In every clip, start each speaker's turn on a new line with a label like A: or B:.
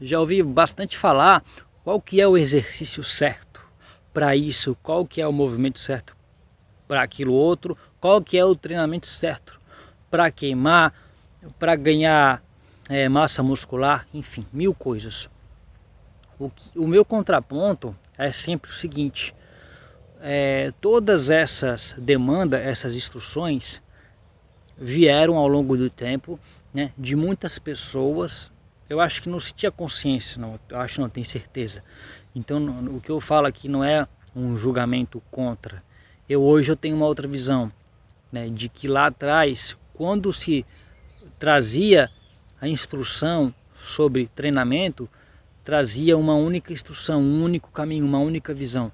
A: Já ouvi bastante falar qual que é o exercício certo para isso, qual que é o movimento certo para aquilo outro, qual que é o treinamento certo para queimar, para ganhar massa muscular, enfim, mil coisas. O meu contraponto é sempre o seguinte: todas essas demandas, essas instruções vieram ao longo do tempo, né, de muitas pessoas. Eu acho que não se tinha consciência, não, eu acho, não tenho certeza. Então o que eu falo aqui não é um julgamento contra. Hoje eu tenho uma outra visão, né, de que lá atrás, quando se trazia a instrução sobre treinamento, trazia uma única instrução, um único caminho, uma única visão.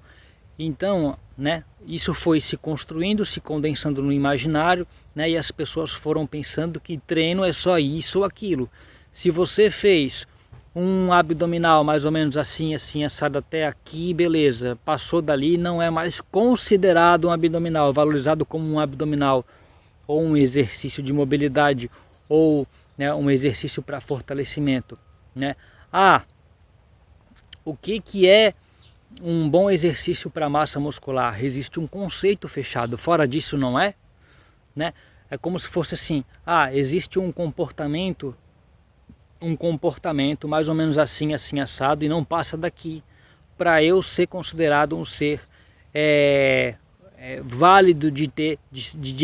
A: Então, né, isso foi se construindo, se condensando no imaginário, né, e as pessoas foram pensando que treino é só isso ou aquilo. Se você fez um abdominal mais ou menos assim, assim, assado até aqui, beleza, passou dali, não é mais considerado um abdominal, valorizado como um abdominal, ou um exercício de mobilidade, ou, né, um exercício para fortalecimento, né? O que é um bom exercício para massa muscular? Existe um conceito fechado, fora disso não é, né? É como se fosse assim, existe um comportamento mais ou menos assim, assim assado, e não passa daqui para eu ser considerado um ser válido de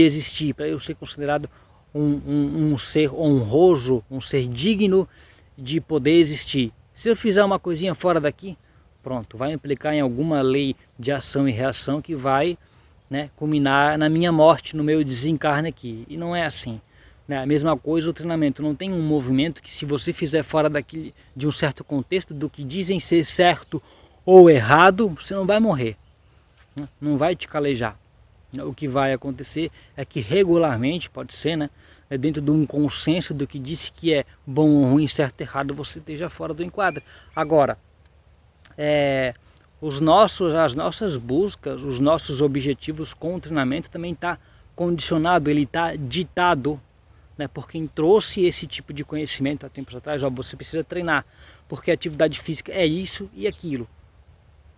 A: existir, para eu ser considerado um ser honroso, um ser digno de poder existir. Se eu fizer uma coisinha fora daqui, pronto, vai implicar em alguma lei de ação e reação que vai, né, culminar na minha morte, no meu desencarne aqui. E não é assim, né? A mesma coisa o treinamento. Não tem um movimento que, se você fizer fora daquele, de um certo contexto, do que dizem ser certo ou errado, você não vai morrer, né? Não vai te calejar. O que vai acontecer é que regularmente, pode ser, né, dentro de um consenso do que disse que é bom ou ruim, certo ou errado, você esteja fora do enquadro. Agora, as nossas buscas, os nossos objetivos com o treinamento também está condicionado, ele está ditado, né, por quem trouxe esse tipo de conhecimento há tempos atrás. Você precisa treinar, porque a atividade física é isso e aquilo,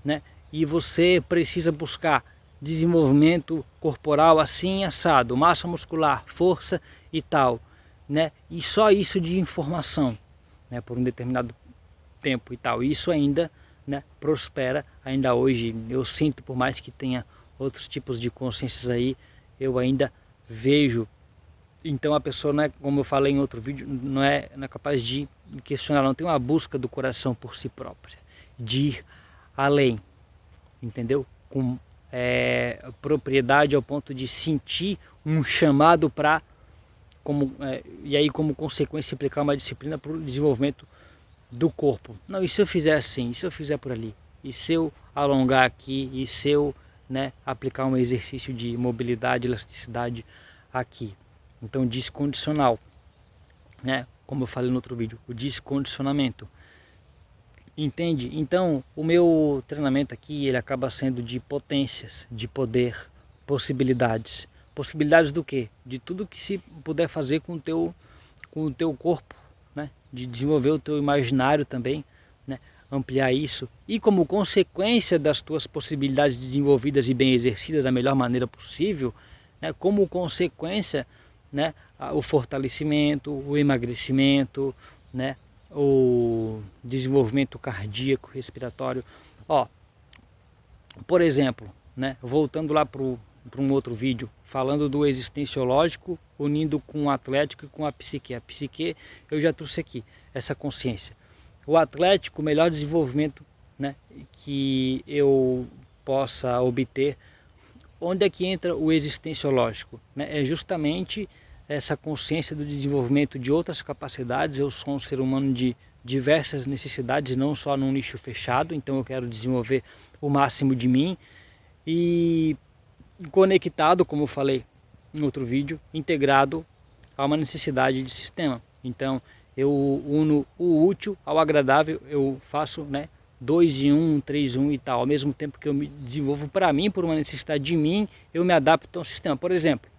A: né? E você precisa buscar desenvolvimento corporal assim assado, massa muscular, força e tal, né? E só isso de informação, né, por um determinado tempo e tal. Isso ainda, né, prospera ainda hoje. Eu sinto, por mais que tenha outros tipos de consciências aí, eu ainda vejo. Então a pessoa, não é, como eu falei em outro vídeo, não é capaz de questionar, não tem uma busca do coração por si própria, de ir além, entendeu? Com propriedade ao ponto de sentir um chamado para, e aí como consequência implicar uma disciplina para o desenvolvimento do corpo. Não, e se eu fizer assim, e se eu fizer por ali, e se eu alongar aqui, e se eu, né, aplicar um exercício de mobilidade, elasticidade aqui. Então, descondicional, né, como eu falei no outro vídeo, o descondicionamento. Entende? Então, o meu treinamento aqui, ele acaba sendo de potências, de poder, possibilidades. Possibilidades do quê? De tudo que se puder fazer com o teu corpo, né? De desenvolver o teu imaginário também, né? Ampliar isso. E como consequência das tuas possibilidades desenvolvidas e bem exercidas da melhor maneira possível, né? Como consequência, né, o fortalecimento, o emagrecimento, né, o desenvolvimento cardíaco, respiratório. Por exemplo, né, voltando lá para um outro vídeo, falando do existenciológico, unindo com o atlético e com a psique. A psique eu já trouxe aqui, essa consciência. O atlético, o melhor desenvolvimento, né, que eu possa obter. Onde é que entra o existenciológico? É justamente essa consciência do desenvolvimento de outras capacidades. Eu sou um ser humano de diversas necessidades, não só num nicho fechado, então eu quero desenvolver o máximo de mim e conectado, como eu falei em outro vídeo, integrado a uma necessidade de sistema. Então eu uno o útil ao agradável, eu faço, né, 2 em 1, 3 em 1 e tal. Ao mesmo tempo que eu me desenvolvo para mim, por uma necessidade de mim, eu me adapto ao sistema. Por exemplo,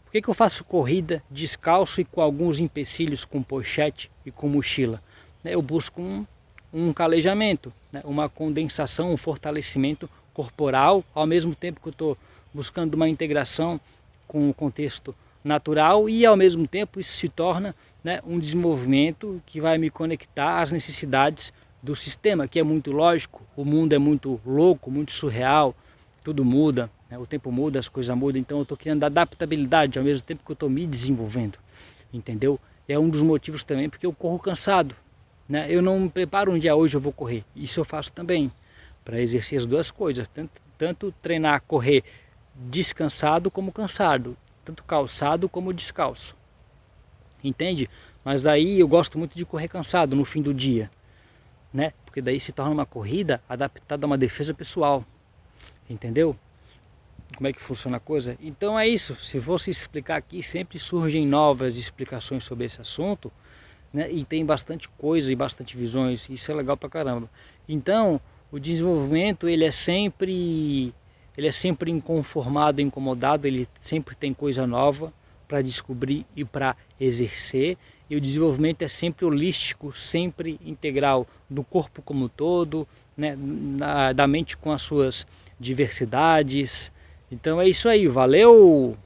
A: por que eu faço corrida descalço e com alguns empecilhos, com pochete e com mochila? Eu busco um calejamento, né? Uma condensação, um fortalecimento corporal, ao mesmo tempo que eu estou buscando uma integração com o contexto natural, e ao mesmo tempo isso se torna, né, um desenvolvimento que vai me conectar às necessidades do sistema, que é muito lógico. O mundo é muito louco, muito surreal, tudo muda, né? O tempo muda, as coisas mudam, então eu estou criando adaptabilidade ao mesmo tempo que eu estou me desenvolvendo, entendeu? É um dos motivos também porque eu corro cansado, né? Eu não me preparo um dia hoje eu vou correr, isso eu faço também, para exercer as duas coisas, tanto treinar, correr descansado como cansado, tanto calçado como descalço, entende? Mas aí eu gosto muito de correr cansado no fim do dia, né? Porque daí se torna uma corrida adaptada a uma defesa pessoal, entendeu? Como é que funciona a coisa? Então é isso, se fosse explicar aqui, sempre surgem novas explicações sobre esse assunto, né? E tem bastante coisa e bastante visões, isso é legal pra caramba. Então, o desenvolvimento ele é sempre inconformado, incomodado, ele sempre tem coisa nova para descobrir e para exercer, e o desenvolvimento é sempre holístico, sempre integral, do corpo como um todo, né? Da mente com as suas diversidades. Então é isso aí, valeu!